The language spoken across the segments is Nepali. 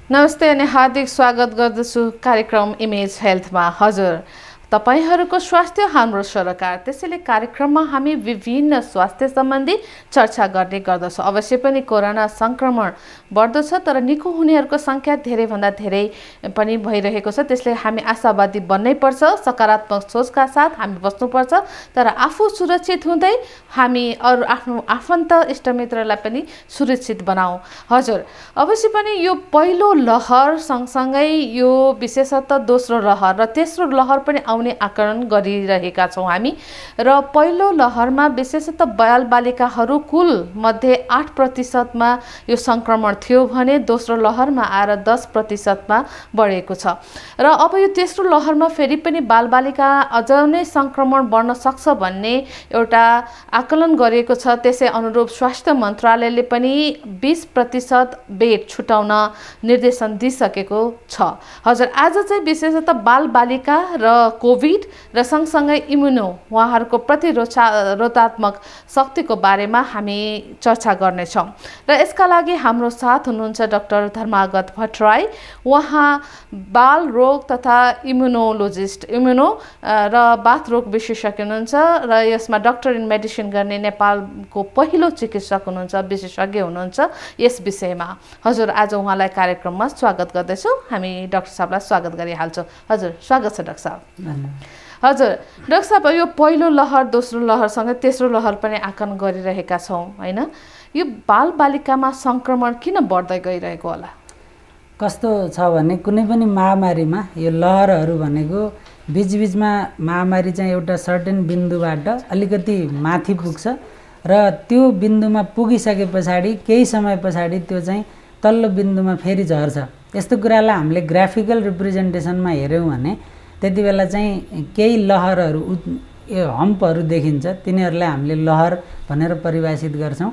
नमस्ते अनि हार्दिक स्वागत गर्दछु कार्यक्रम इमेज हेल्थमा। हजुर, तपाईहरूको स्वास्थ्य हाम्रो सरकार, त्यसैले कार्यक्रममा हामी विभिन्न स्वास्थ्य सम्बन्धी चर्चा गर्ने गर्दछौँ। अवश्य पनि कोरोना संक्रमण बढ्दो छ, तर निको हुनेहरूको संख्या धेरैभन्दा धेरै पनि भइरहेको छ। त्यसले हामी आशावादी बन्नै पर्छ, सकारात्मक सोचका साथ हामी बस्नुपर्छ, तर आफू सुरक्षित हुँदै हामी अरू आफ्नो आफन्त इष्टमित्रलाई पनि सुरक्षित बनाऊ। हजुर, अवश्य पनि यो पहिलो लहर सँगसँगै यो विशेषतः दोस्रो लहर र तेस्रो लहर पनि आउने आकलन गरिरहेका छौँ हामी। र पहिलो लहरमा विशेषतः बालबालिकाहरू कुल मध्ये 8%मा यो संक्रमण थियो भने दोस्रो लहरमा आएर 10%मा बढेको छ। र अब यो तेस्रो लहरमा फेरि पनि बालबालिका अझ नै संक्रमण बढ्न सक्छ भन्ने एउटा आकलन गरिएको छ। त्यसै अनुरूप स्वास्थ्य मन्त्रालयले पनि 20% बेड छुटाउन निर्देशन दिइसकेको छ। हजुर, आज चाहिँ विशेषतः बालबालिका र कोभिड र सँगसँगै इम्युनो उहाँहरूको प्रतिरोधात्मक शक्तिको बारेमा हामी चर्चा गर्नेछौँ। र यसका लागि हाम्रो साथ हुनुहुन्छ डाक्टर धर्मागत भट्टराई। उहाँ बाल रोग तथा इम्युनोलोजिस्ट, इम्युनो र बाथ रोग विशेषज्ञ हुनुहुन्छ र यसमा डक्टर इन मेडिसिन गर्ने नेपालको पहिलो चिकित्सक हुनुहुन्छ, विशेषज्ञ हुनुहुन्छ यस विषयमा। हजुर, आज उहाँलाई कार्यक्रममा स्वागत गर्दैछौँ। हामी डाक्टर साहबलाई स्वागत गरिहाल्छौँ। हजुर, स्वागत छ डाक्टर साहब। हजुर, डाक्टर साहब, यो पहिलो लहर दोस्रो लहरसँगै तेस्रो लहर पनि आकलन गरिरहेका छौँ होइन? यो बालबालिकामा संक्रमण किन बढ्दै गइरहेको होला? कस्तो छ भने कुनै पनि महामारीमा यो लहरहरू भनेको बिचबिचमा महामारी चाहिँ एउटा सर्टेन बिन्दुबाट अलिकति माथि पुग्छ र त्यो बिन्दुमा पुगिसके पछाडि केही समय पछाडि त्यो चाहिँ तल्लो बिन्दुमा फेरि झर्छ। यस्तो कुरालाई हामीले ग्राफिकल रिप्रेजेन्टेसनमा हेऱ्यौँ भने त्यति बेला चाहिँ केही लहरहरू हम्पहरू देखिन्छ, तिनीहरूलाई हामीले लहर भनेर परिभाषित गर्छौँ।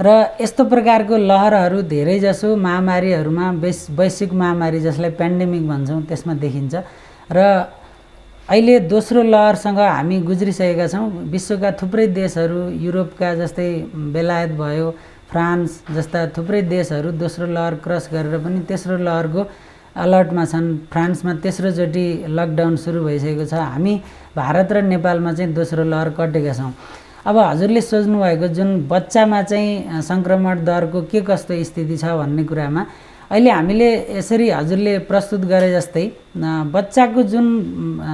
र यस्तो प्रकारको लहरहरू धेरैजसो महामारीहरूमा वैश्विक महामारी जसलाई पेन्डेमिक भन्छौँ त्यसमा देखिन्छ। र अहिले दोस्रो लहरसँग हामी गुज्रिसकेका छौँ। विश्वका थुप्रै देशहरू, युरोपका जस्तै बेलायत भयो, फ्रान्स जस्ता थुप्रै देशहरू दोस्रो लहर क्रस गरेर पनि तेस्रो लहरको अलर्टमा छन्। फ्रान्समा तेस्रोचोटि लकडाउन सुरु भइसकेको छ। हामी भारत र नेपालमा चाहिँ दोस्रो लहर कटेका छौँ। अब हजुरले सोच्नुभएको जुन बच्चामा चाहिँ सङ्क्रमण दरको के कस्तो स्थिति छ भन्ने कुरामा अहिले हामीले यसरी हजुरले प्रस्तुत गरे जस्तै बच्चाको जुन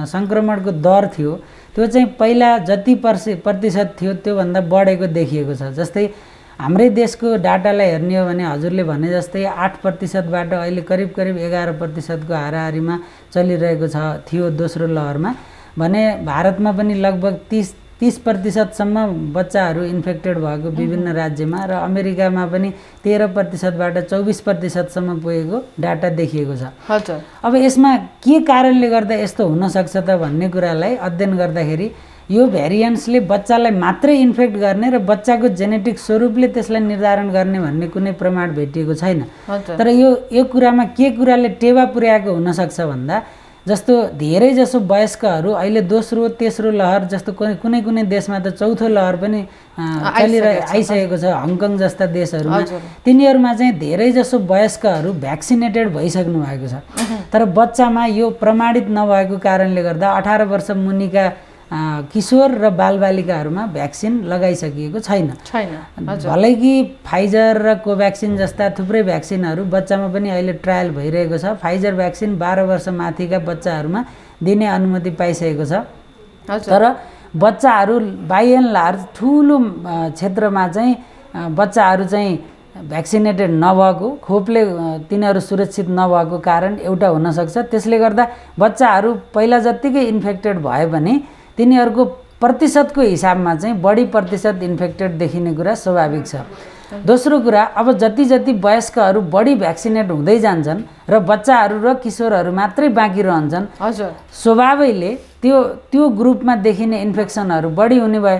सङ्क्रमणको दर थियो त्यो चाहिँ पहिला जति प्रतिशत थियो त्योभन्दा बढेको देखिएको छ। जस्तै हाम्रै देशको डाटालाई हेर्ने हो भने हजुरले भने जस्तै 8%बाट अहिले करिब 11%को हाराहारीमा चलिरहेको थियो दोस्रो लहरमा भने भारतमा पनि लगभग 30% बच्चाहरू इन्फेक्टेड भएको विभिन्न राज्यमा र अमेरिकामा पनि 13%बाट 24%सम्म पुगेको डाटा देखिएको छ। हजुर, अब यसमा के कारणले गर्दा यस्तो हुनसक्छ त भन्ने कुरालाई अध्ययन गर्दाखेरि यो भेरिएन्ट्सले बच्चालाई मात्रै इन्फेक्ट गर्ने र बच्चाको जेनेटिक स्वरूपले त्यसलाई निर्धारण गर्ने भन्ने कुनै प्रमाण भेटिएको छैन। तर यो कुरामा के कुराले टेवा पुर्याएको हुनसक्छ भन्दा जस्तो धेरैजसो वयस्कहरू अहिले दोस्रो तेस्रो लहर जस्तो कुनै कुनै देशमा त चौथो लहर पनि आइसकेको छ। हङकङ जस्ता देशहरूमा तिनीहरूमा चाहिँ धेरैजसो वयस्कहरू भ्याक्सिनेटेड भइसक्नु भएको छ। तर बच्चामा यो प्रमाणित नभएको कारणले गर्दा 18 वर्ष मुनिका किशोर र बालबालिकाहरूमा भ्याक्सिन लगाइसकिएको छैन। भलै कि फाइजर र कोभ्याक्सिन जस्ता थुप्रै भ्याक्सिनहरू बच्चामा पनि अहिले ट्रायल भइरहेको छ। फाइजर भ्याक्सिन 12 वर्ष माथिका बच्चाहरूमा दिने अनुमति पाइसकेको छ। तर बच्चाहरू बाई एन्ड लार्ज ठुलो क्षेत्रमा चाहिँ बच्चाहरू चाहिँ भ्याक्सिनेटेड नभएको, खोपले तिनीहरू सुरक्षित नभएको कारण एउटा हुनसक्छ। त्यसले गर्दा बच्चाहरू पहिला जत्तिकै इन्फेक्टेड भए पनि तिनीहरूको प्रतिशतको हिसाबमा चाहिँ बढी प्रतिशत इन्फेक्टेड देखिने कुरा स्वाभाविक छ। दोस्रो कुरा, अब जति जति वयस्कहरू बढी भ्याक्सिनेट हुँदै जान्छन् र बच्चाहरू र किशोरहरू मात्रै बाँकी रहन्छन्, स्वभावैले त्यो ग्रुपमा देखिने इन्फेक्सनहरू बढी हुने भए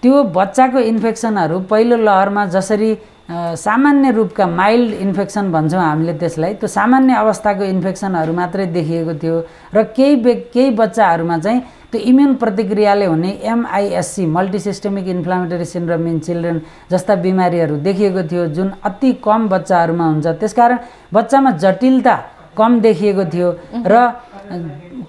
त्यो बच्चाको इन्फेक्सनहरू पहिलो लहरमा जसरी सामान्य रूपका माइल्ड इन्फेक्सन भन्छौँ हामीले त्यसलाई, त्यो सामान्य अवस्थाको इन्फेक्सनहरू मात्रै देखिएको थियो र केही बच्चाहरूमा चाहिँ त्यो इम्युन प्रतिक्रियाले हुने MIS-C multisystemic inflammatory syndrome in children जस्ता बिमारीहरू देखिएको थियो, जुन अति कम बच्चाहरूमा हुन्छ। त्यसकारण बच्चामा जटिलता कम देखिएको थियो र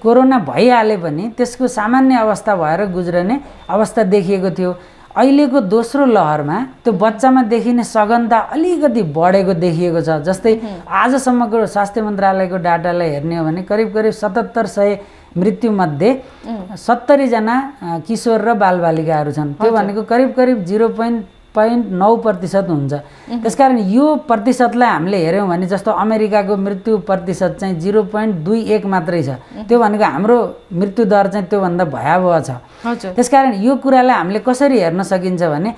कोरोना भइहाले पनि त्यसको सामान्य अवस्था भएर गुज्रने अवस्था देखिएको थियो। अहिलेको दोस्रो लहरमा त्यो बच्चामा देखिने सघनता अलिकति बढेको देखिएको छ। जस्तै आजसम्मको स्वास्थ्य मन्त्रालयको डाटालाई हेर्ने हो भने करिब 7700 मृत्युमध्ये 70 जना किशोर र बालबालिकाहरू छन्। त्यो भनेको करिब 0.9% हुन्छ। त्यसकारण यो प्रतिशतलाई हामीले हेऱ्यौँ भने जस्तो अमेरिकाको मृत्यु प्रतिशत चाहिँ 0.21 मात्रै छ। त्यो भनेको हाम्रो मृत्यु दर चाहिँ त्योभन्दा भयावह छ। त्यसकारण यो कुरालाई हामीले कसरी हेर्न सकिन्छ भने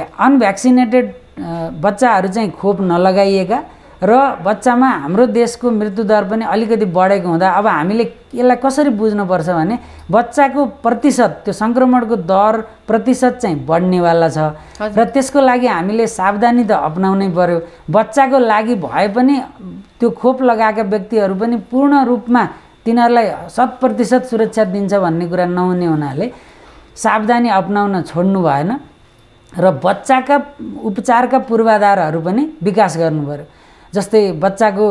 अनभ्याक्सिनेटेड बच्चाहरू चाहिँ खोप नलगाइएका र बच्चामा हाम्रो देशको मृत्युदर पनि अलिकति बढेको हुँदा अब हामीले यसलाई कसरी बुझ्नुपर्छ भने बच्चाको प्रतिशत, त्यो सङ्क्रमणको दर प्रतिशत चाहिँ बढ्नेवाला छ र त्यसको लागि हामीले सावधानी त अपनाउनै पर्यो। बच्चाको लागि भए पनि त्यो खोप लगाएका व्यक्तिहरू पनि पूर्ण रूपमा तिनीहरूलाई 100% सुरक्षा दिन्छ भन्ने कुरा नहुने हुनाले सावधानी अपनाउन छोड्नु भएन र बच्चाका उपचारका पूर्वाधारहरू पनि विकास गर्नु पर्यो। जस्तै बच्चाको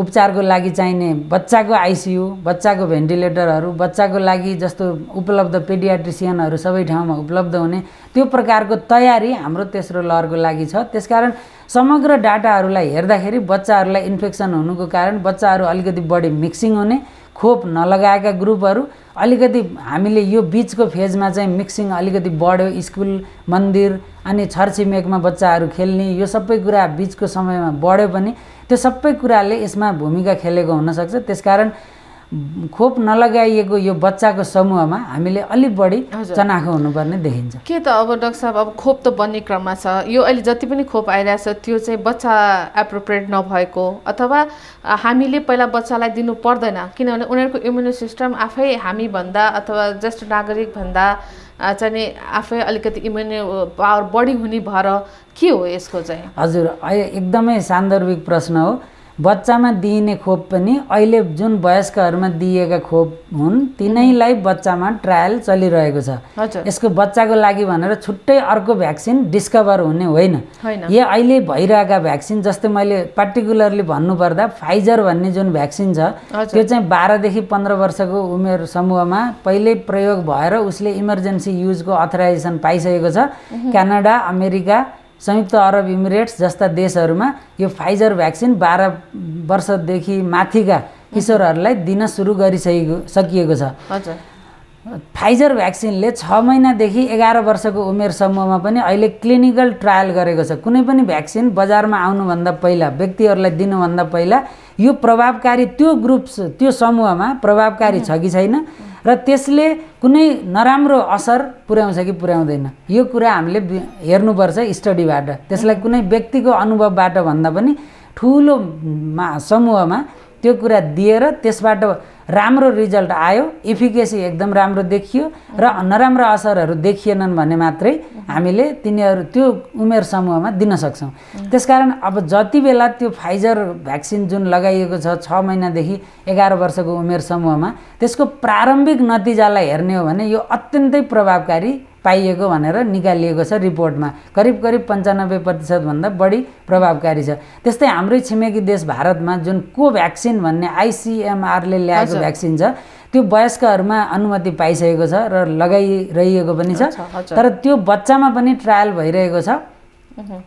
उपचारको लागि चाहिने बच्चाको ICU, बच्चाको भेन्टिलेटरहरू, बच्चाको लागि जस्तो उपलब्ध पेडियाट्रिसियनहरू सबै ठाउँमा उपलब्ध हुने त्यो प्रकारको तयारी हाम्रो तेस्रो लहरको लागि छ। त्यसकारण समग्र डाटाहरूलाई हेर्दाखेरि बच्चाहरूलाई इन्फेक्सन हुनुको कारण बच्चाहरू अलिकति बढी मिक्सिङ हुने, खोप नलगाएका ग्रुपहरू अलिकति हामीले यो बिचको फेजमा चाहिँ मिक्सिङ अलिकति बढ्यो, स्कुल मन्दिर अनि छरछिमेकमा बच्चाहरू खेल्ने यो सबै कुरा बिचको समयमा बढ्यो पनि त्यो सबै कुराले यसमा भूमिका खेलेको हुनसक्छ। त्यसकारण खोप नलगाइएको यो बच्चाको समूहमा हामीले अलि बढी चनाखो हुनुपर्ने देखिन्छ। के त अब डाक्टर साहब अब खोप त बन्ने क्रममा छ, यो अहिले जति पनि खोप आइरहेछ त्यो चाहिँ बच्चा एप्रोप्रिएट नभएको अथवा हामीले पहिला बच्चालाई दिनु पर्दैन किनभने उनीहरूको इम्युनो सिस्टम आफै हामीभन्दा अथवा ज्येष्ठ नागरिकभन्दा चाहिँ आफै अलिकति इम्युनो पावर बढी हुने भएर के हो यसको चाहिँ? हजुर, एकदमै सान्दर्भिक प्रश्न हो। बच्चामा दिइने खोप पनि अहिले जुन वयस्कहरूमा दिएका खोप हुन् तिनैलाई बच्चामा ट्रायल चलिरहेको छ। यसको बच्चाको लागि भनेर छुट्टै अर्को भ्याक्सिन डिस्कभर हुने होइन। यो अहिले भइरहेका भ्याक्सिन जस्तै मैले पार्टिकुलरली भन्नुपर्दा फाइजर भन्ने जुन भ्याक्सिन छ त्यो चाहिँ 12 देखि 15 वर्षको उमेर समूहमा पहिल्यै प्रयोग भएर उसले इमर्जेन्सी युजको अथराइजेसन पाइसकेको छ। क्यानाडा, अमेरिका, संयुक्त अरब इमिरेट्स जस्ता देशहरूमा यो फाइजर भ्याक्सिन 12 वर्षदेखि माथिका किशोरहरूलाई दिन सुरु सकिएको छ। फाइजर भ्याक्सिनले 6 महिनादेखि 11 वर्षको उमेर समूहमा पनि अहिले क्लिनिकल ट्रायल गरेको छ। कुनै पनि भ्याक्सिन बजारमा आउनुभन्दा पहिला व्यक्तिहरूलाई दिनुभन्दा पहिला यो प्रभावकारी त्यो त्यो समूहमा प्रभावकारी छ कि छैन र त्यसले कुनै नराम्रो असर पुर्याउँछ कि पुर्याउँदैन यो कुरा हामीले हेर्नुपर्छ स्टडीबाट। त्यसलाई कुनै व्यक्तिको अनुभवबाट भन्दा पनि ठुलो समूहमा त्यो कुरा दिएर त्यसबाट राम्रो रिजल्ट आयो, इफिकेसी एकदम राम्रो देखियो र नराम्रो असरहरू देखिएनन् भने मात्रै हामीले तिनीहरू त्यो उमेर समूहमा दिन सक्छौँ। त्यसकारण अब जति बेला त्यो फाइजर भ्याक्सिन जुन लगाइएको छ 6 महिनादेखि 11 वर्षको उमेर समूहमा त्यसको प्रारम्भिक नतिजालाई हेर्ने हो भने यो अत्यन्तै प्रभावकारी पाइएको भनेर निकालिएको छ रिपोर्टमा। करिब 95% भन्दा बढी प्रभावकारी छ। त्यस्तै हाम्रै छिमेकी देश भारतमा जुन कोभ्याक्सिन भन्ने ICMRले ल्याएको भ्याक्सिन छ त्यो वयस्कहरूमा अनुमति पाइसकेको छ र लगाइरहेको पनि छ। तर त्यो बच्चामा पनि ट्रायल भइरहेको छ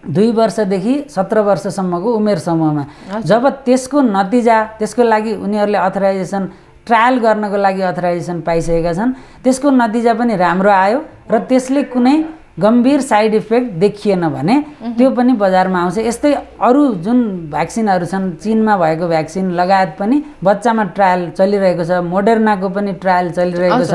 2 वर्षदेखि 17 वर्षसम्मको उमेर समूहमा। जब त्यसको नतिजा त्यसको लागि उनीहरूले अथराइजेसन ट्रायल गर्नको लागि अथराइजेसन पाइसकेका छन् त्यसको नतिजा पनि राम्रो आयो र त्यसले कुनै गम्भीर साइड इफेक्ट देखिएन भने त्यो पनि बजारमा आउँछ। यस्तै अरू जुन भ्याक्सिनहरू छन् चीनमा भएको भ्याक्सिन लगायत पनि बच्चामा ट्रायल चलिरहेको छ। मोडर्नाको पनि ट्रायल चलिरहेको छ।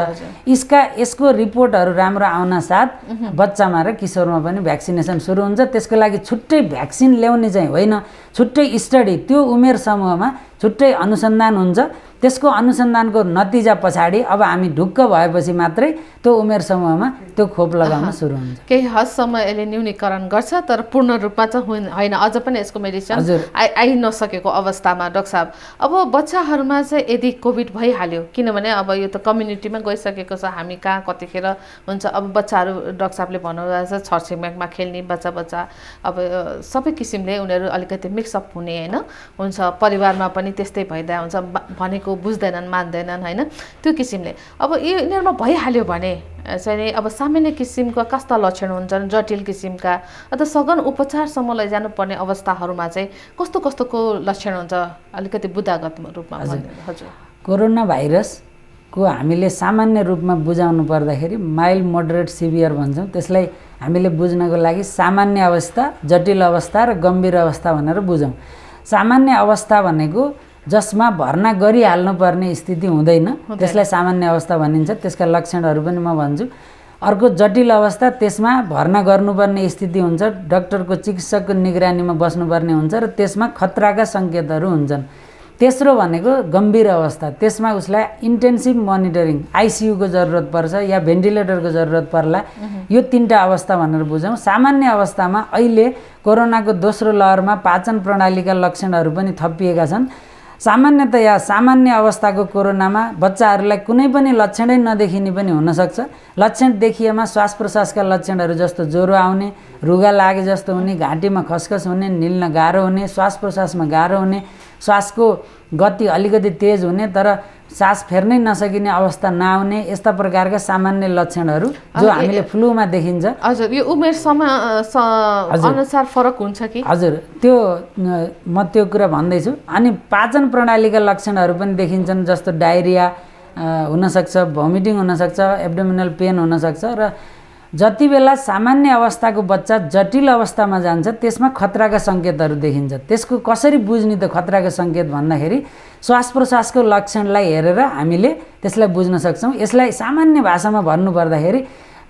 यसको रिपोर्टहरू राम्रो आउन साथ बच्चामा र किशोरमा पनि भ्याक्सिनेसन सुरु हुन्छ। त्यसको लागि छुट्टै भ्याक्सिन ल्याउने चाहिँ होइन, छुट्टै स्टडी त्यो उमेर समूहमा छुट्टै अनुसन्धान हुन्छ। त्यसको अनुसन्धानको नतिजा पछाडि अब हामी ढुक्क भएपछि मात्रै त्यो उमेर समूहमा त्यो खोप लगाउन सुरु हुन्छ। केही हदसम्म यसले न्यूनीकरण गर्छ, तर पूर्ण रूपमा चाहिँ होइन, अझ पनि यसको मेडिसिन आइ नसकेको अवस्थामा डाक्टर साहब। अब बच्चाहरूमा चाहिँ यदि कोभिड भइहाल्यो, किनभने अब यो त कम्युनिटीमा गइसकेको छ, हामी कहाँ कतिखेर हुन्छ। अब बच्चाहरू डाक्टर साहबले भन्नुभएको छ छरछिमेकमा खेल्ने बच्चा अब सबै किसिमले उनीहरू अलिकति मिक्सअप हुने होइन हुन्छ, परिवारमा पनि त्यस्तै भइदिया हुन्छ, भनेको बुझ्दैनन् मान्दैनन् होइन, त्यो किसिमले। अब यो यिनीहरूमा भइहाल्यो भने चाहिँ अब सामान्य किसिमका कस्ता लक्षण हुन्छन्, जटिल किसिमका अथवा सघन उपचारसम्म लैजानुपर्ने अवस्थाहरूमा चाहिँ कस्तो कस्तोको लक्षण हुन्छ, अलिकति बुदागत रूपमा? हजुर, कोरोना भाइरसको हामीले सामान्य रूपमा बुझाउनु पर्दाखेरि माइल्ड मोडरेट सिभियर भन्छौँ। त्यसलाई हामीले बुझ्नको लागि सामान्य अवस्था, जटिल अवस्था र गम्भीर अवस्था भनेर बुझौँ। सामान्य अवस्था भनेको जसमा भर्ना गरिहाल्नुपर्ने स्थिति हुँदैन, त्यसलाई सामान्य अवस्था भनिन्छ। त्यसका लक्षणहरू पनि म भन्छु। अर्को जटिल अवस्था, त्यसमा भर्ना गर्नुपर्ने स्थिति हुन्छ, डाक्टरको चिकित्सकको निगरानीमा बस्नुपर्ने हुन्छ र त्यसमा खतराका सङ्केतहरू हुन्छन्। तेस्रो भनेको गम्भीर अवस्था, त्यसमा उसलाई इन्टेन्सिभ मोनिटरिङ आइसियुको जरुरत पर्छ या भेन्टिलेटरको जरुरत पर्ला। यो तीनटा अवस्था भनेर बुझौँ। सामान्य अवस्थामा अहिले कोरोनाको दोस्रो लहरमा पाचन प्रणालीका लक्षणहरू पनि थपिएका छन्। सामान्यतया सामान्य अवस्थाको कोरोनामा बच्चाहरूलाई कुनै पनि लक्षणै नदेखिने पनि हुनसक्छ। लक्षण देखिएमा श्वास प्रश्वासका लक्षणहरू जस्तो ज्वरो आउने, रुगा लागे जस्तो हुने, घाँटीमा खसखस हुने, निल्न गाह्रो हुने, श्वास प्रश्वासमा गाह्रो हुने, श्वासको गति अलिकति तेज हुने तर सास फेर्नै नसकिने अवस्था नआउने, यस्ता प्रकारका सामान्य लक्षणहरू जो हामीले फ्लूमा देखिन्छ। हजुर, यो उमेर अनुसार फरक हुन्छ कि? हजुर, त्यो म त्यो कुरा भन्दैछु। अनि पाचन प्रणालीका लक्षणहरू पनि देखिन्छन्, जस्तो डायरिया हुनसक्छ, भमिटिङ हुनसक्छ, एब्डोमिनल पेन हुनसक्छ। र जति बेला सामान्य अवस्थाको बच्चा जटिल अवस्थामा जान्छ त्यसमा खतराका सङ्केतहरू देखिन्छ। त्यसको कसरी बुझ्ने त खतराका सङ्केत भन्दाखेरि श्वास प्रश्वासको लक्षणलाई हेरेर हामीले त्यसलाई बुझ्न सक्छौँ। यसलाई सामान्य भाषामा भन्नुपर्दाखेरि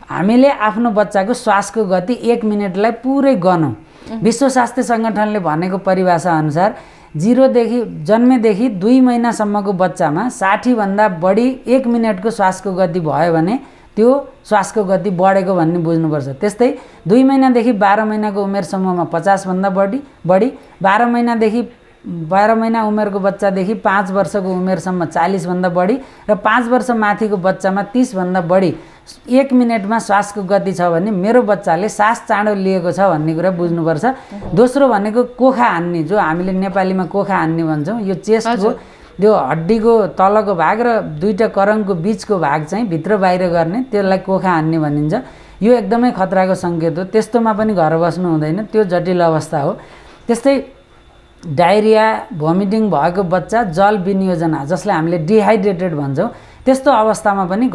हामीले आफ्नो बच्चाको श्वासको गति 1 मिनटलाई पुरै गनौँ। विश्व स्वास्थ्य सङ्गठनले भनेको परिभाषा अनुसार जन्मेदेखि 2 महिनासम्मको बच्चामा 60 भन्दा बढी 1 मिनटको श्वासको गति भयो भने त्यो श्वासको गति बढेको भन्ने बुझ्नुपर्छ। त्यस्तै 2 महिनादेखि 12 महिनाको उमेर समूहमा 50 भन्दा बढी, 12 महिना उमेरको बच्चादेखि 5 वर्षको उमेरसम्म 40 भन्दा बढी र 5 वर्ष माथिको बच्चामा 30 भन्दा बढी 1 मिनटमा श्वासको गति छ भने मेरो बच्चाले सास चाँडो लिएको छ भन्ने कुरा बुझ्नुपर्छ। दोस्रो भनेको कोखा हान्ने, जो हामीले नेपालीमा कोखा हान्ने भन्छौँ। यो चेस्टको त्यो हड्डीको तलको भाग र दुईटा करङको बिचको भाग चाहिँ भित्र बाहिर गर्ने, त्यसलाई कोखा हान्ने भनिन्छ। यो एकदमै खतराको सङ्केत हो। त्यस्तोमा पनि घर बस्नु हुँदैन, त्यो जटिल अवस्था हो। त्यस्तै डायरिया, भमिटिङ भएको बच्चा, जल विनियोजना जसलाई हामीले डिहाइड्रेटेड भन्छौँ, त्यस्तो अवस्थामा पनि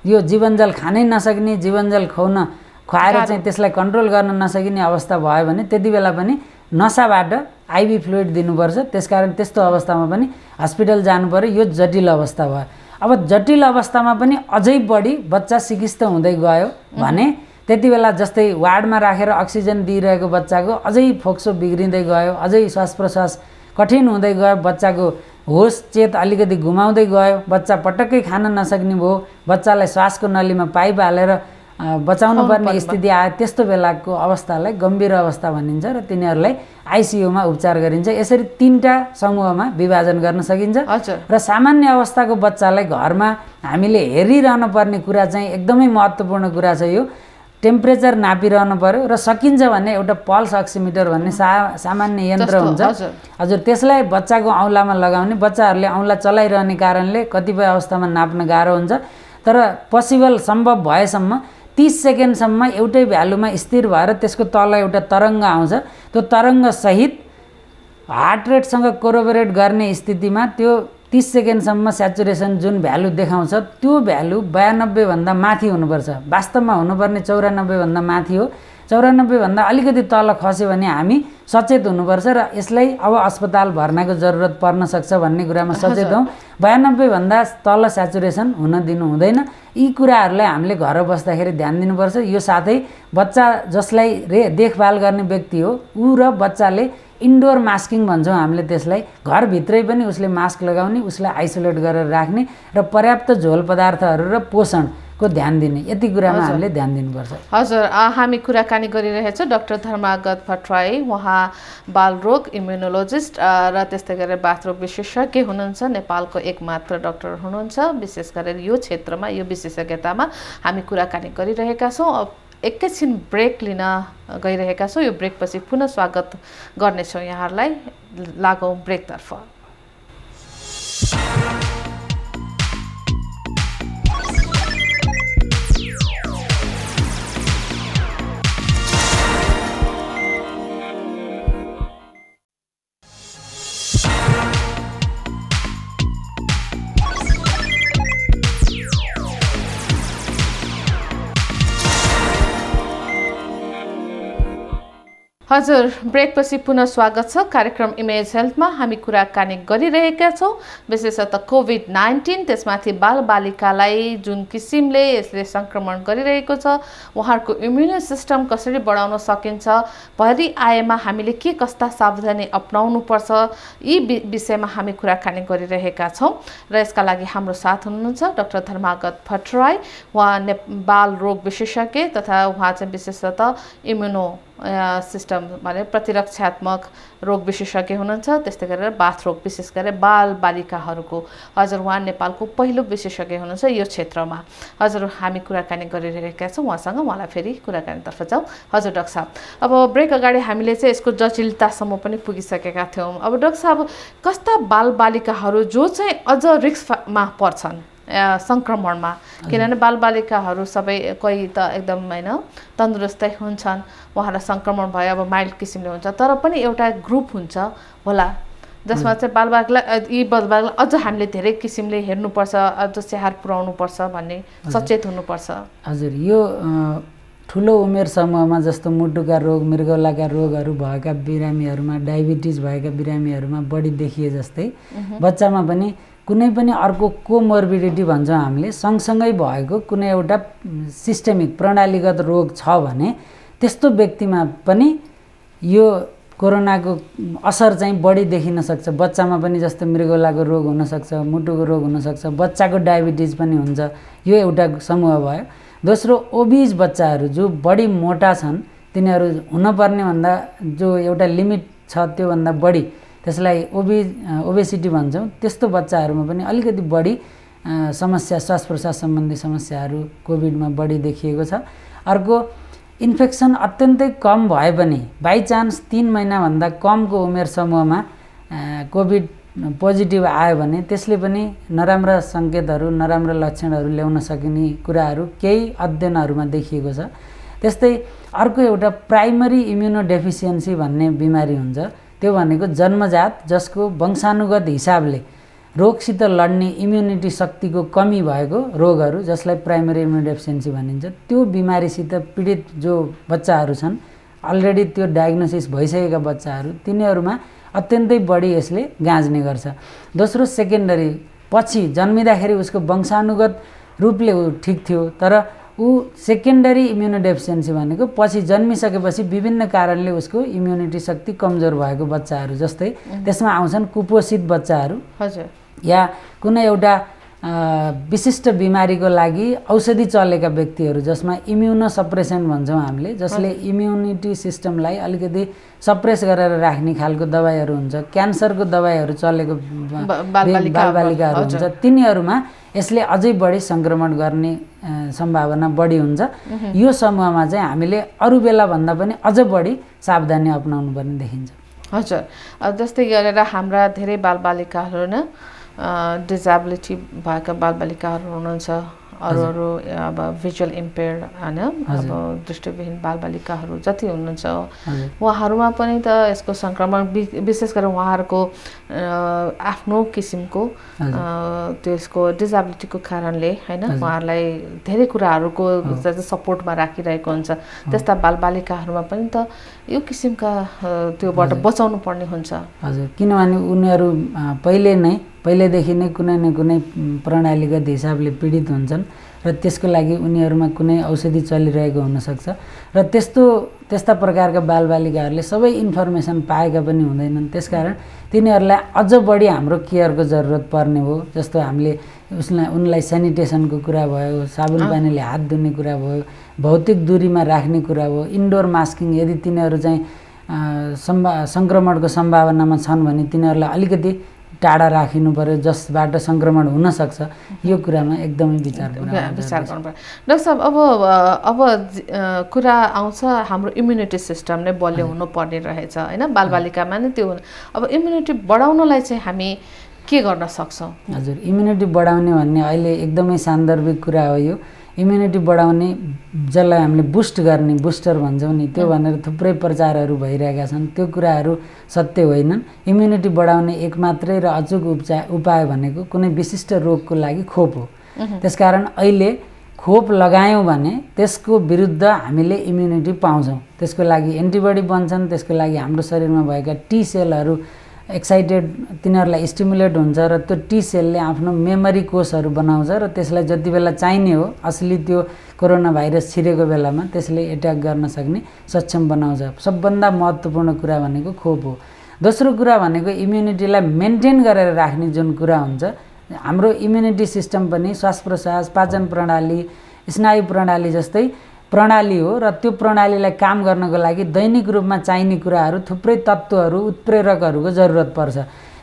यो जीवनजल खानै नसक्ने, जीवनजल खुवाएर चाहिँ त्यसलाई कन्ट्रोल गर्न नसकिने अवस्था भयो भने त्यति बेला पनि नसाबाट आइभी फ्लुइड दिनुपर्छ। त्यसकारण त्यस्तो अवस्थामा पनि हस्पिटल जानु पर्यो। यो जटिल अवस्था भयो। अब जटिल अवस्थामा पनि अझै बढी बच्चा सिकिस्त हुँदै गयो भने त्यति बेला जस्तै वार्डमा राखेर अक्सिजन दिइरहेको बच्चाको अझै फोक्सो बिग्रिँदै गयो, अझै श्वास प्रश्वास कठिन हुँदै गयो, बच्चाको होस चेत अलिकति घुमाउँदै गयो, बच्चा पटक्कै खान नसक्ने भयो, बच्चालाई श्वासको नलीमा पाइप हालेर बचाउनु पर्ने स्थिति आयो, त्यस्तो बेलाको अवस्थालाई गम्भीर अवस्था भनिन्छ र तिनीहरूलाई आइसियुमा उपचार गरिन्छ। यसरी 3टा समूहमा विभाजन गर्न सकिन्छ। र सामान्य अवस्थाको बच्चालाई घरमा हामीले हेरिरहनु पर्ने कुरा चाहिँ एकदमै महत्त्वपूर्ण कुरा छ। यो टेम्परेचर नापिरहनु पर्यो र सकिन्छ भने एउटा पल्स अक्सिमिटर भन्ने सामान्य यन्त्र हुन्छ। हजुर, त्यसलाई बच्चाको औँलामा लगाउने। बच्चाहरूले औँला चलाइरहने कारणले कतिपय अवस्थामा नाप्न गाह्रो हुन्छ, तर पोसिबल सम्भव भएसम्म 30 सेकेन्डसम्म एउटै भ्यालुमा स्थिर भएर त्यसको तल एउटा तरङ्ग आउँछ। त्यो तरङ्ग सहित हार्ट रेटसँग कोरोबोरेट गर्ने स्थितिमा त्यो 30 सेकेन्डसम्म स्याचुरेसन जुन भ्यालु देखाउँछ त्यो भ्यालु 92 भन्दा माथि हुनुपर्छ। वास्तवमा हुनुपर्ने 94 भन्दा माथि हो। 94 भन्दा अलिकति तल खस्यो भने हामी सचेत हुनुपर्छ र यसलाई अब अस्पताल भर्नाको जरुरत पर्न सक्छ भन्ने कुरामा सचेत हौँ। 92 भन्दा तल स्याचुरेसन हुन दिनु हुँदैन। यी कुराहरूलाई हामीले घर बस्दाखेरि ध्यान दिनुपर्छ। यो साथै बच्चा जसलाई देखभाल गर्ने व्यक्ति हो ऊ र बच्चाले इन्डोर मास्किङ भन्छौँ हामीले त्यसलाई, घरभित्रै पनि उसले मास्क लगाउने, उसलाई आइसोलेट गरेर राख्ने र पर्याप्त झोल पदार्थहरू र पोषणको ध्यान दिने, यति कुरामा हामीले ध्यान दिनुपर्छ। हजुर, हामी कुराकानी गरिरहेछौँ डाक्टर धर्मागत भट्टराई, उहाँ बालरोग इम्युनोलोजिस्ट र त्यस्तै गरेर बाथरोग विशेषज्ञ हुनुहुन्छ। नेपालको एकमात्र डाक्टर हुनुहुन्छ विशेष गरेर यो क्षेत्रमा, यो विशेषज्ञतामा हामी कुराकानी गरिरहेका छौँ। एकैछिन ब्रेक लिन गइरहेका छौँ। यो ब्रेकपछि पुनः स्वागत गर्नेछौँ यहाँहरूलाई। लागौँ ब्रेकतर्फ। हजुर, ब्रेकपछि पुनः स्वागत छ। कार्यक्रम इमेज हेल्थमा हामी कुराकानी गरिरहेका छौँ विशेषतः कोभिड-19, त्यसमाथि बालबालिकालाई जुन किसिमले यसले सङ्क्रमण गरिरहेको छ, उहाँहरूको इम्युन सिस्टम कसरी बढाउन सकिन्छ, भरि आएमा हामीले के कस्ता सावधानी अपनाउनुपर्छ, यी विषयमा हामी कुराकानी गरिरहेका छौँ। र यसका लागि हाम्रो साथ हुनुहुन्छ डाक्टर धर्मागत भट्टराई, उहाँ बाल रोग विशेषज्ञ तथा उहाँ चाहिँ विशेषतः इम्युनो सिस्टम माने प्रतिरक्षात्मक रोग विशेषज्ञ हुनुहुन्छ। त्यस्तै गरेर बाथरोग विशेष गरेर बालबालिकाहरूको हजुर उहाँ नेपालको पहिलो विशेषज्ञ हुनुहुन्छ यो क्षेत्रमा। हजुर, हामी कुराकानी गरिरहेका छौँ उहाँसँग। उहाँलाई फेरि कुराकानीतर्फ जाउँ। हजुर डाक्टर साहब, अब ब्रेक अगाडि हामीले चाहिँ यसको जटिलतासम्म पनि पुगिसकेका थियौँ। अब डाक्टर साहब, कस्ता बालबालिकाहरू जो चाहिँ अझ रिस्कमा पर्छन् सङ्क्रमणमा, किनभने बालबालिकाहरू सबै कोही त एकदम होइन तन्दुरुस्तै हुन्छन्, उहाँलाई सङ्क्रमण भयो अब माइल्ड किसिमले हुन्छ, तर पनि एउटा ग्रुप हुन्छ होला जसमा चाहिँ बालबालिकालाई यी बालबालिकालाई अझ हामीले धेरै किसिमले हेर्नुपर्छ, अझ स्याहार पुर्याउनुपर्छ भन्ने सचेत हुनुपर्छ। हजुर, यो ठुलो उमेर समूहमा जस्तो मुटुका रोग, मृगौलाका रोगहरू भएका बिरामीहरूमा, डायबिटिज भएका बिरामीहरूमा बढी देखिए जस्तै बच्चामा पनि कुनै पनि अर्को कोमोर्बिडिटी भन्छौँ हामीले, सँगसँगै भएको कुनै एउटा सिस्टेमिक प्रणालीगत रोग छ भने त्यस्तो व्यक्तिमा पनि यो कोरोनाको असर चाहिँ बढी देखिन सक्छ। बच्चामा पनि जस्तो मृगौलाको रोग हुनसक्छ, मुटुको रोग हुनसक्छ, बच्चाको डायबिटिज पनि हुन्छ। यो एउटा समूह भयो। दोस्रो, ओबिज बच्चाहरू जो बढी मोटा छन्, तिनीहरू हुनपर्ने भन्दा जो एउटा लिमिट छ त्योभन्दा बढी, त्यसलाई ओबेसिटी भन्छौँ, त्यस्तो बच्चाहरूमा पनि अलिकति बढी समस्या, श्वास प्रश्वास सम्बन्धी समस्याहरू कोभिडमा बढी देखिएको छ। अर्को, इन्फेक्सन अत्यन्तै कम भए पनि बाइचान्स 3 महिनाभन्दा कमको उमेर समूहमा कोभिड पोजिटिभ आयो भने त्यसले पनि नराम्रा सङ्केतहरू, नराम्रा लक्षणहरू ल्याउन सकिने कुराहरू केही अध्ययनहरूमा देखिएको छ। त्यस्तै अर्को एउटा प्राइमरी इम्युनोडेफिसियन्सी भन्ने बिमारी हुन्छ। त्यो भनेको जन्मजात जसको वंशानुगत हिसाबले रोगसित लड्ने इम्युनिटी शक्तिको कमी भएको रोगहरू, जसलाई प्राइमरी इम्युनोडेफिसियन्सी भनिन्छ, त्यो बिमारीसित पीडित जो बच्चाहरू छन्, अलरेडी त्यो डायग्नोसिस भइसकेका बच्चाहरू, तिनीहरूमा अत्यन्तै बढी यसले गाँच्ने गर्छ। दोस्रो, सेकेन्डरी, पछि जन्मिँदाखेरि उसको वंशानुगत रूपले ऊ ठिक थियो, तर ऊ सेकेन्डरी इम्युनोडेफिसियन्सी भनेको पछि जन्मिसकेपछि विभिन्न कारणले उसको इम्युनिटी शक्ति कमजोर भएको बच्चाहरू, जस्तै त्यसमा आउँछन् कुपोषित बच्चाहरू, हजुर, या कुनै एउटा विशिष्ट बिमारीको लागि औषधि चलेका व्यक्तिहरू जसमा इम्युनो सप्रेसन भन्छौँ हामीले, जसले इम्युनिटी सिस्टमलाई अलिकति सप्रेस गरेर राख्ने खालको दबाईहरू हुन्छ, क्यान्सरको दबाईहरू चलेको बालबालिकाहरू हुन्छ, तिनीहरूमा यसले अझै बढी सङ्क्रमण गर्ने सम्भावना बढी हुन्छ। यो समूहमा चाहिँ हामीले अरू बेला भन्दा पनि अझ बढी सावधानी अपनाउनु पर्ने देखिन्छ। हजुर, जस्तै गरेर हाम्रा धेरै बालबालिकाहरू न डिजेबिलिटी भएका बालबालिकाहरू हुनुहुन्छ, अरू अरू अब भिजुअल इम्पेयर्ड होइन अब दृष्टिविहीन बालबालिकाहरू जति हुनुहुन्छ उहाँहरूमा पनि त यसको सङ्क्रमण विशेष गरेर उहाँहरूको आफ्नो किसिमको त्यसको डिजेबिलिटीको कारणले होइन उहाँहरूलाई धेरै कुराहरूको सपोर्टमा राखिरहेको हुन्छ त्यस्ता बालबालिकाहरूमा पनि त यो किसिमका त्योबाट बचाउनु पर्ने हुन्छ हजुर किनभने उनीहरू पहिलेदेखि नै कुनै न कुनै प्रणालीगत हिसाबले पीडित हुन्छन् र त्यसको लागि उनीहरूमा कुनै औषधि चलिरहेको हुनसक्छ र त्यस्ता प्रकारका बालबालिकाहरूले सबै इन्फर्मेसन पाएका पनि हुँदैनन् त्यसकारण तिनीहरूलाई अझ बढी हाम्रो केयरको जरुरत पर्ने हो जस्तो हामीले उनलाई सेनिटेसनको कुरा भयो साबुन पानीले हात धुने कुरा भयो भौतिक दूरीमा राख्ने कुरा भयो इन्डोर मास्किङ यदि तिनीहरू चाहिँ सङ्क्रमणको सम्भावनामा छन् भने तिनीहरूलाई अलिकति टाढा राखिनु पर्यो जसबाट सङ्क्रमण हुनसक्छ यो कुरामा एकदमै विचार गर्नु पर्यो डाक्टर साहब अब कुरा आउँछ हाम्रो इम्युनिटी सिस्टम नै बलियो हुनुपर्ने रहेछ होइन बालबालिकामा नै त्यो अब इम्युनिटी बढाउनलाई चाहिँ हामी के गर्न सक्छौँ हजुर इम्युनिटी बढाउने भन्ने अहिले एकदमै सान्दर्भिक कुरा हो यो इम्युनिटी बढाउने जसलाई हामीले बुस्ट गर्ने बुस्टर भन्छौँ नि त्यो भनेर थुप्रै प्रचारहरू भइरहेका छन् त्यो कुराहरू सत्य होइनन् इम्युनिटी बढाउने एक मात्रै र अचुक उपाय भनेको कुनै विशिष्ट रोगको लागि खोप हो त्यसकारण अहिले खोप लगायौँ भने त्यसको विरुद्ध हामीले इम्युनिटी पाउँछौँ त्यसको लागि एन्टिबडी बन्छन् त्यसको लागि हाम्रो शरीरमा भएका टी सेलहरू एक्साइटेड तिनीहरूलाई स्टिमुलेट हुन्छ र त्यो टी सेलले आफ्नो मेमोरी कोषहरू बनाउँछ र त्यसलाई जति बेला चाहिने हो असली त्यो कोरोना भाइरस छिरेको बेलामा त्यसले एट्याक गर्न सक्ने सक्षम बनाउँछ सबभन्दा महत्त्वपूर्ण कुरा भनेको खोप हो दोस्रो कुरा भनेको इम्युनिटीलाई मेन्टेन गरेर राख्ने जुन कुरा हुन्छ हाम्रो इम्युनिटी सिस्टम पनि श्वास प्रश्वास पाचन प्रणाली स्नायु प्रणाली जस्तै प्रणाली हो र त्यो प्रणालीलाई काम गर्नको लागि दैनिक रूपमा चाहिने कुराहरू थुप्रै तत्त्वहरू उत्प्रेरकहरूको जरुरत पर्छ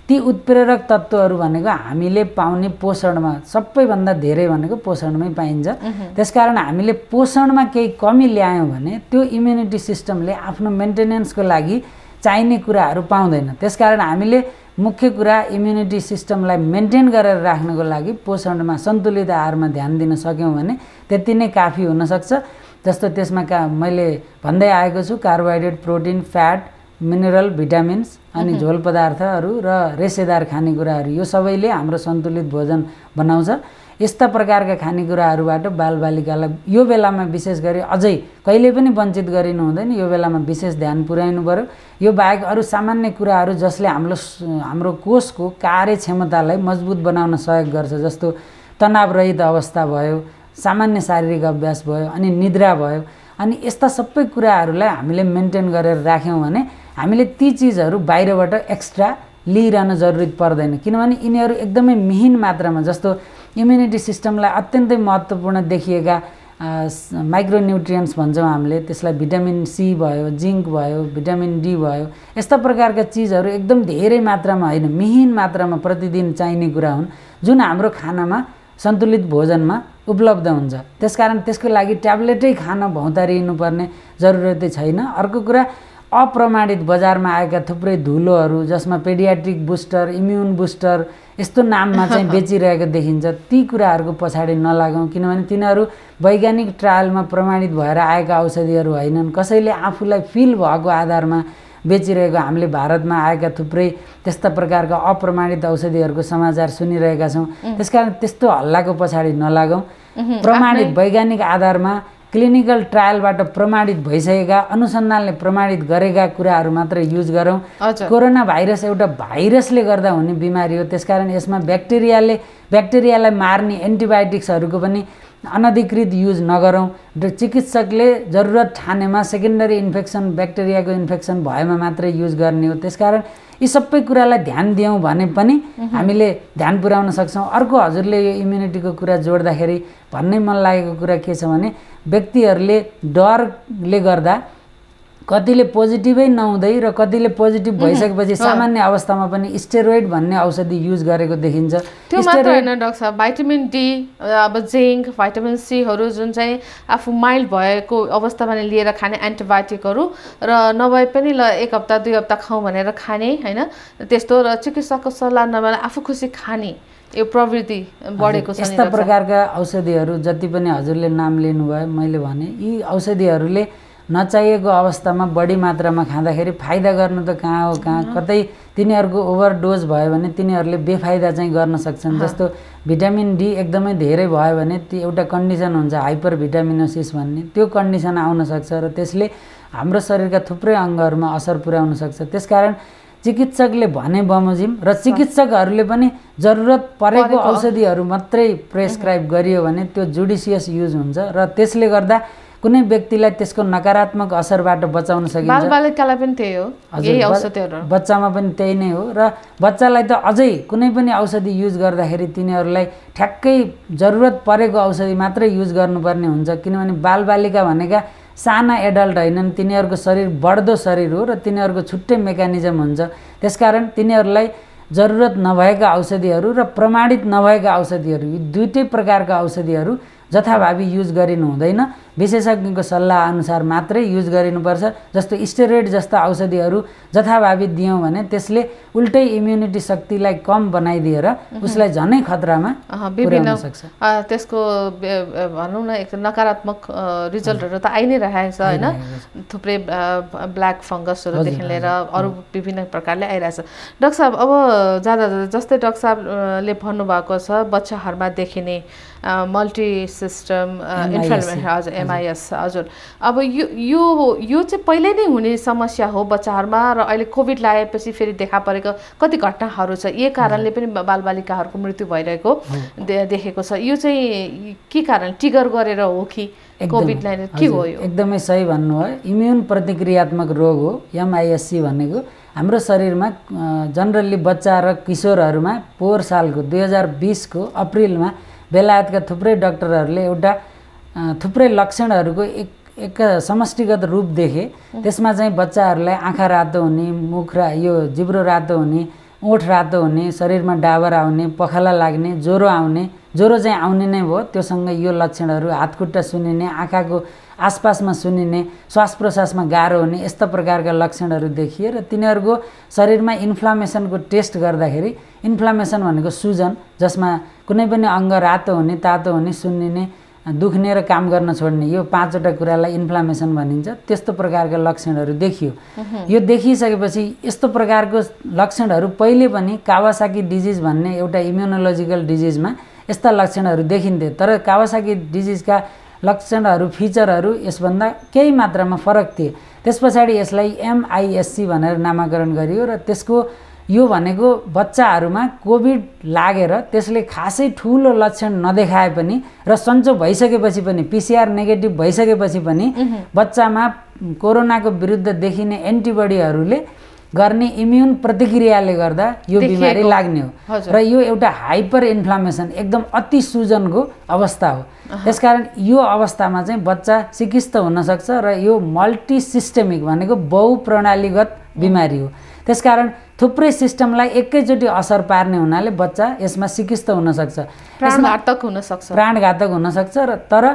ती उत्प्रेरक तत्त्वहरू भनेको हामीले पाउने पोषणमा सबैभन्दा धेरै भनेको पोषणमै पाइन्छ त्यसकारण हामीले पोषणमा केही कमी ल्यायौँ भने त्यो इम्युनिटी सिस्टमले आफ्नो मेन्टेनेन्सको लागि चाहिने कुराहरू पाउँदैन त्यसकारण हामीले मुख्य कुरा इम्युनिटी सिस्टमलाई मेन्टेन गरेर राख्नको लागि पोषणमा सन्तुलित आहारमा ध्यान दिन सक्यौँ भने त्यति नै काफी हुनसक्छ जस्तो त्यसमा मैले भन्दै आएको छु carbohydrate protein fat mineral vitamins अनि झोल पदार्थहरू र रेसेदार खानेकुराहरू यो सबैले हाम्रो सन्तुलित भोजन बनाउँछ यस्ता प्रकारका खानेकुराहरूबाट बालबालिकालाई यो बेलामा विशेष गरी अझै कहिले पनि वञ्चित गरिनु हुँदैन यो बेलामा विशेष ध्यान पुर्याइनु पर्यो यो बाहेक अरू सामान्य कुराहरू जसले हाम्रो कोषको कार्यक्षमतालाई मजबुत बनाउन सहयोग गर्छ जस्तो तनावरहित अवस्था भयो सामान्य शारीरिक अभ्यास भयो अनि निद्रा भयो अनि यस्ता सबै कुराहरूलाई हामीले मेन्टेन गरेर राख्यौँ भने हामीले ती चिजहरू बाहिरबाट एक्स्ट्रा लिइरहन जरुरत पर्दैन किनभने यिनीहरू एकदमै मिहिन मात्रामा जस्तो इम्युनिटी सिस्टमलाई अत्यन्तै महत्त्वपूर्ण देखिएका माइक्रोन्युट्रियन्ट्स भन्छौँ हामीले त्यसलाई भिटामिन सी भयो जिङ्क भयो भिटामिन डी भयो यस्ता प्रकारका चिजहरू एकदम धेरै मात्रामा होइन मिहिन मात्रामा प्रतिदिन चाहिने कुरा हुन् जुन हाम्रो खानामा सन्तुलित भोजनमा उपलब्ध हुन्छ त्यसकारण त्यसको लागि ट्याब्लेटै खान भौँतारिनुपर्ने जरुरतै छैन अर्को कुरा अप्रमाणित बजारमा आएका थुप्रै धुलोहरू जसमा पेडियाट्रिक बुस्टर इम्युन बुस्टर यस्तो नाममा चाहिँ बेचिरहेको देखिन्छ ती कुराहरूको पछाडि नलागौँ किनभने तिनीहरू वैज्ञानिक ट्रायलमा प्रमाणित भएर आएका औषधिहरू होइनन् कसैले आफूलाई फिल भएको आधारमा बेचिरहेको हामीले भारतमा आएका थुप्रै त्यस्ता प्रकारका अप्रमाणित औषधिहरूको समाचार सुनिरहेका छौँ त्यसकारण त्यस्तो हल्लाको पछाडि नलागौँ प्रमाणित वैज्ञानिक आधारमा क्लिनिकल ट्रायलबाट प्रमाणित भइसकेका अनुसन्धानले प्रमाणित गरेका कुराहरू मात्र युज गरौँ कोरोना भाइरस एउटा भाइरसले गर्दा हुने बिमारी हो त्यसकारण यसमा ब्याक्टेरियालाई मार्ने एन्टिबायोटिक्सहरूको पनि अनधिकृत युज नगरौँ र चिकित्सकले जरुरत ठानेमा सेकेन्डरी इन्फेक्सन ब्याक्टेरियाको इन्फेक्सन भएमा मात्रै युज गर्ने हो त्यसकारण यी सबै कुरालाई ध्यान दियौँ भने पनि हामीले ध्यान पुर्याउन सक्छौँ अर्को हजुरले यो इम्युनिटीको कुरा जोड्दाखेरि भन्नै मन लागेको कुरा के छ भने व्यक्तिहरूले डरले गर्दा कतिले पोजिटिभै नहुँदै र कतिले पोजिटिभ भइसकेपछि सामान्य अवस्थामा पनि स्टेरोइड भन्ने औषधि युज गरेको देखिन्छ त्यो मात्र होइन डाक्टर साहब भाइटामिन डी अब जिङ्क भाइटामिन सीहरू जुन चाहिँ आफू माइल्ड भएको अवस्थामा लिएर खाने एन्टिबायोटिकहरू र नभए पनि ल 1 हप्ता 2 हप्ता खाउँ भनेर खाने होइन त्यस्तो र चिकित्सकको सल्लाह नभएर आफू खुसी खाने यो प्रवृत्ति बढेको छ। यस्ता प्रकारका औषधिहरू जति पनि हजुरले नाम लिनुभयो, मैले भने यी औषधिहरूले नचाहिएको अवस्थामा बढी मात्रामा खाँदाखेरि फाइदा गर्नु त कहाँ हो कहाँ, कतै तिनीहरूको ओभरडोज भयो भने तिनीहरूले बेफाइदा चाहिँ गर्न सक्छन्। जस्तो भिटामिन डी एकदमै धेरै भयो भने त्यो एउटा कन्डिसन हुन्छ हाइपर भिटामिनोसिस भन्ने, त्यो कन्डिसन आउन सक्छ र त्यसले हाम्रो शरीरका थुप्रै अङ्गहरूमा असर पुर्याउन सक्छ। त्यसकारण चिकित्सकले भने बमोजिम र चिकित्सकहरूले पनि जरुरत परेको औषधिहरू मात्रै प्रेस्क्राइब गरियो भने त्यो जुडिसियस युज हुन्छ र त्यसले गर्दा कुनै व्यक्तिलाई त्यसको नकारात्मक असरबाट बचाउन सकिन्छ। बालबालिकालाई पनि त्यही हो, यही औषधिहरू बच्चामा पनि त्यही नै हो र बच्चालाई त अझै कुनै पनि औषधि युज गर्दाखेरि तिनीहरूलाई ठ्याक्कै जरुरत परेको औषधि मात्रै युज गर्नुपर्ने हुन्छ, किनभने बालबालिका भनेका साना एडल्ट होइनन्, तिनीहरूको शरीर बढ्दो शरीर हो र तिनीहरूको छुट्टै मेकानिजम हुन्छ। त्यसकारण तिनीहरूलाई जरुरत नभएका औषधिहरू र प्रमाणित नभएका औषधिहरू, यी दुईटै प्रकारका औषधिहरू जथाभावी युज गरिनु हुँदैन, विशेषज्ञको सल्लाह अनुसार मात्रै युज गरिनुपर्छ। जस्तो स्टेरोइड जस्ता औषधिहरू जथाभावी दियौँ भने त्यसले उल्टै इम्युनिटी शक्तिलाई कम बनाइदिएर उसलाई झनै खतरामा पुर्याउन सक्छ। त्यसको भनौँ न एक नकारात्मक रिजल्टहरू त आइ नै रहेको छ होइन, थुप्रै ब्ल्याक फङ्गसहरूदेखि लिएर अरू विभिन्न प्रकारले आइरहेछ। डाक्टर साहब अब जाँदा जस्तै डाक्टर साहबले भन्नुभएको छ बच्चाहरूमा देखिने मल्टी सिस्टम इन्फ्लेमेसन, हजुर MIS, हजुर अब यो चाहिँ पहिल्यै नै हुने समस्या हो बच्चाहरूमा र अहिले कोभिड लागेपछि फेरि देखा परेको कति घटनाहरू छ, यही कारणले पनि बालबालिकाहरूको मृत्यु भइरहेको देखेको छ। यो चाहिँ के कारण ट्रिगर गरेर हो कि कोभिड-19 के हो? यो एकदमै सही भन्नुभयो, इम्युन प्रतिक्रियात्मक रोग हो MISC भनेको। हाम्रो शरीरमा जनरली बच्चा र किशोरहरूमा पोहोर सालको 2020 को अप्रिलमा बेलायतका थुप्रै डाक्टरहरूले एउटा थुप्रै लक्षणहरूको एक समष्टिगत रूप देखे। त्यसमा चाहिँ बच्चाहरूलाई आँखा रातो हुने, मुख यो जिब्रो रातो हुने, ओठ रातो हुने, शरीरमा डाबर आउने, पखाला लाग्ने, ज्वरो आउने, ज्वरो चाहिँ आउने नै भयो, त्योसँग यो लक्षणहरू हातखुट्टा सुनिने, आँखाको आसपासमा सुनिने, श्वास प्रश्वासमा गाह्रो हुने, यस्ता प्रकारका लक्षणहरू देखिए र तिनीहरूको शरीरमा इन्फ्लामेसनको टेस्ट गर्दाखेरि इन्फ्लामेसन भनेको सुजन, जसमा कुनै पनि अङ्ग रातो हुने, तातो हुने, सुन्निने, दुख्ने र काम गर्न छोड्ने, यो 5वटा कुरालाई इन्फ्लामेसन भनिन्छ। त्यस्तो प्रकारका लक्षणहरू देखियो। यो देखिसकेपछि यस्तो प्रकारको लक्षणहरू पहिले पनि कावासाकी डिजिज भन्ने एउटा इम्युनोलोजिकल डिजिजमा यस्ता लक्षणहरू देखिन्थे, तर कावासाकी डिजिजका लक्षणहरू फिचरहरू यसभन्दा केही मात्रामा फरक थिए। त्यस पछाडि यसलाई MISC भनेर नामाकरण गरियो र त्यसको यो भनेको बच्चाहरूमा कोभिड लागेर त्यसले खासै ठुलो लक्षण नदेखाए पनि र सन्चो भइसकेपछि पनि PCR नेगेटिभ भइसकेपछि पनि बच्चामा कोरोनाको विरुद्ध देखिने एन्टिबडीहरूले गर्ने इम्युन प्रतिक्रियाले गर्दा यो बिमारी लाग्ने हो र यो एउटा हाइपर इन्फ्लामेसन, एकदम अति सुजनको अवस्था हो। त्यसकारण यो अवस्थामा चाहिँ बच्चा सिकिस्त हुन सक्छ र यो मल्टी सिस्टेमिक भनेको बहुप्रणालीगत बिमारी हो। त्यसकारण थुप्रै सिस्टमलाई एकैचोटि असर पार्ने हुनाले बच्चा यसमा सिकिस्त हुन सक्छ, प्राणघातक हुन सक्छ र तर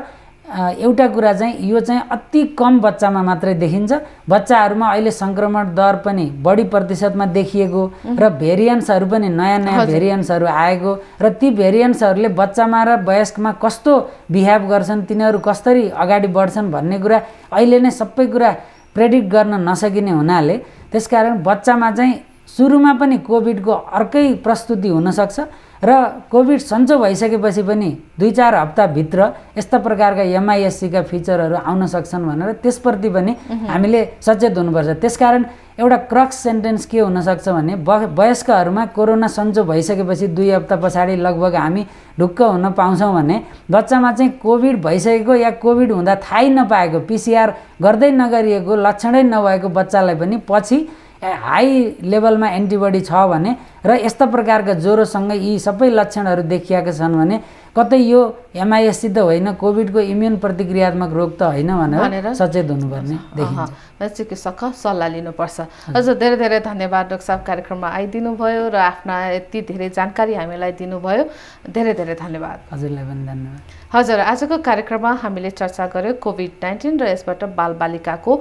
एउटा कुरा चाहिँ यो चाहिँ अति कम बच्चामा मात्रै देखिन्छ। बच्चाहरूमा अहिले सङ्क्रमण दर पनि बढी प्रतिशतमा देखिएको र भेरिएन्ट्सहरू पनि नयाँ भेरिएन्ट्सहरू आएको र ती भेरिएन्ट्सहरूले बच्चामा र वयस्कमा कस्तो बिहेभ गर्छन्, तिनीहरू कसरी अगाडि बढ्छन् भन्ने कुरा अहिले नै सबै कुरा प्रेडिक्ट गर्न नसकिने हुनाले त्यसकारण बच्चामा चाहिँ सुरुमा पनि कोभिडको अर्कै प्रस्तुति हुनसक्छ र कोभिड सन्चो भइसकेपछि पनि 2-4 हप्ताभित्र यस्ता प्रकारका MISC का फिचरहरू आउन सक्छन् भनेर त्यसप्रति पनि हामीले सचेत हुनुपर्छ। त्यसकारण एउटा क्रक्स सेन्टेन्स के हुनसक्छ भने वयस्कहरूमा कोरोना सन्चो भइसकेपछि 2 हप्ता पछाडि लगभग हामी ढुक्क हुन पाउँछौँ भने बच्चामा चाहिँ कोभिड भइसकेको या कोभिड हुँदा थाहै नपाएको, PCR गर्दै नगरिएको, लक्षणै नभएको बच्चालाई पनि पछि हाई लेभलमा एन्टिबडी छ भने र यस्ता प्रकारका ज्वरोसँग यी सबै लक्षणहरू देखिएका छन् भने कतै यो MISC त होइन, कोभिडको इम्युन प्रतिक्रियात्मक रोग त होइन भनेर सचेत हुनुपर्ने देखिन्छ। चिकित्सक सल्लाह लिनुपर्छ। हजुर धेरै धेरै धन्यवाद डाक्टर साहब, कार्यक्रममा आइदिनु भयो र आफ्ना यति धेरै जानकारी हामीलाई दिनुभयो, धेरै धेरै धन्यवाद। हजुरलाई पनि धन्यवाद। हजुर, आजको कार्यक्रममा हामीले चर्चा गर्यौँ कोभिड-19 र यसबाट बालबालिकाको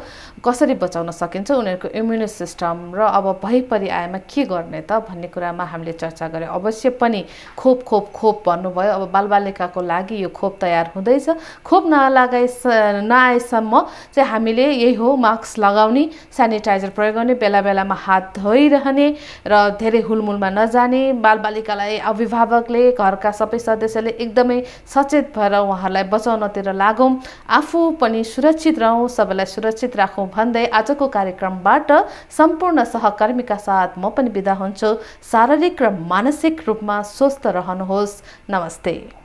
कसरी बचाउन सकिन्छ, उनीहरूको इम्युन सिस्टम र अब भइपरि आएमा के गर्ने त भन्ने कुरामा हामीले चर्चा गरे। अवश्य पनि खोप खोप खोप भन्नुभयो। अब बालबालिकाको लागि यो खोप तयार हुँदैछ। खोप नआएसम्म चाहिँ हामीले यही हो, मास्क लगाउने, सेनिटाइजर प्रयोग गर्ने, बेला बेलामा हात धोइरहने र धेरै हुलमुलमा नजाने। बालबालिकालाई अभिभावकले, घरका सबै सदस्यले एकदमै सचेत भएर उहाँहरूलाई बचाउनतिर लागौँ, आफू पनि सुरक्षित रहौँ, सबैलाई सुरक्षित राखौँ भन्दै आजको कार्यक्रमबाट सम्पूर्ण सहकर्मीका साथ म पनि बिदा हुन्छु। शारीरिक र मानसिक रूपमा स्वस्थ रहनुहोस्। नमस्ते।